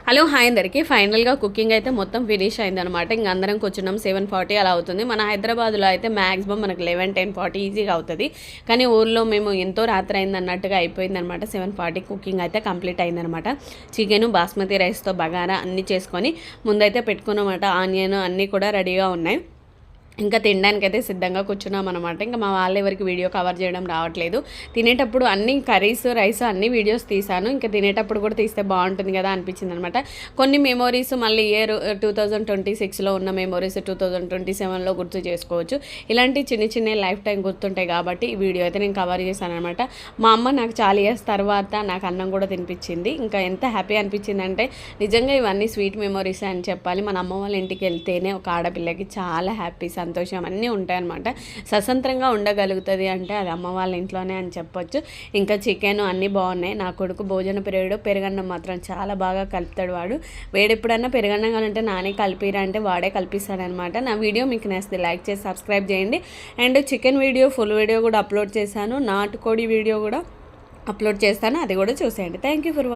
Hello hi అందరికీ ఫైనల్గా cooking అయితే మొత్తం ఫినిష్ అయిందనమాట. ఇంక అందరం కూర్చున్నాం. 7:40 అలా అవుతుంది. మన హైదరాబాద్లో అయితే మ్యాక్సిమం మనకు 11-10:40 ఈజీగా అవుతుంది. కానీ ఊర్లో మేము ఎంతో రాత్రి అయింది అన్నట్టుగా అయిపోయిందనమాట. 7:40 కుకింగ్ అయితే కంప్లీట్ అయిందనమాట. చికెను బాస్మతి రైస్తో బగారా అన్నీ చేసుకొని ముందైతే పెట్టుకున్నమాట. ఆనియన్ అన్నీ కూడా రెడీగా ఉన్నాయి. ఇంకా తినడానికైతే సిద్ధంగా కూర్చున్నాం అనమాట. ఇంకా మా వాళ్ళు ఎవరికి వీడియో కవర్ చేయడం రావట్లేదు. తినేటప్పుడు అన్ని కర్రీస్ రైస్ అన్ని వీడియోస్ తీసాను. ఇంకా తినేటప్పుడు కూడా తీస్తే బాగుంటుంది కదా అనిపించింది అనమాట. కొన్ని మెమోరీస్ మళ్ళీ ఇయర్ 2026లో ఉన్న మెమోరీస్ 2027లో గుర్తు చేసుకోవచ్చు. ఇలాంటి చిన్న చిన్న లైఫ్ టైం గుర్తుంటాయి కాబట్టి ఈ వీడియో అయితే నేను కవర్ చేశాను అనమాట. మా అమ్మ నాకు చాలా ఇయర్స్ తర్వాత నాకు అన్నం కూడా తినిపించింది. ఇంకా ఎంత హ్యాపీ అనిపించిందంటే నిజంగా ఇవన్నీ స్వీట్ మెమోరీస్ అని చెప్పాలి. మన అమ్మ వాళ్ళ ఇంటికి వెళ్తేనే ఒక ఆడపిల్లకి చాలా హ్యాపీ సంతోషం అన్నీ ఉంటాయన్నమాట. స్వతంత్రంగా ఉండగలుగుతుంది అంటే అది అమ్మ వాళ్ళ ఇంట్లోనే అని చెప్పొచ్చు. ఇంకా చికెన్ అన్నీ బాగున్నాయి. నా కొడుకు భోజన పీరియడ్ పెరుగన్నం మాత్రం చాలా బాగా కలుపుతాడు వాడు. వేడెప్పుడన్నా పెరుగన్నం కావాలంటే నానే కలిపిరా అంటే వాడే కల్పిస్తాడనమాట. నా వీడియో మీకు నచ్చితే లైక్ చేసి సబ్స్క్రైబ్ చేయండి. And chicken video full video కూడా అప్లోడ్ చేశాను. నాటుకోడి వీడియో కూడా అప్లోడ్ చేస్తాను, అది కూడా చూసేయండి. Thank you for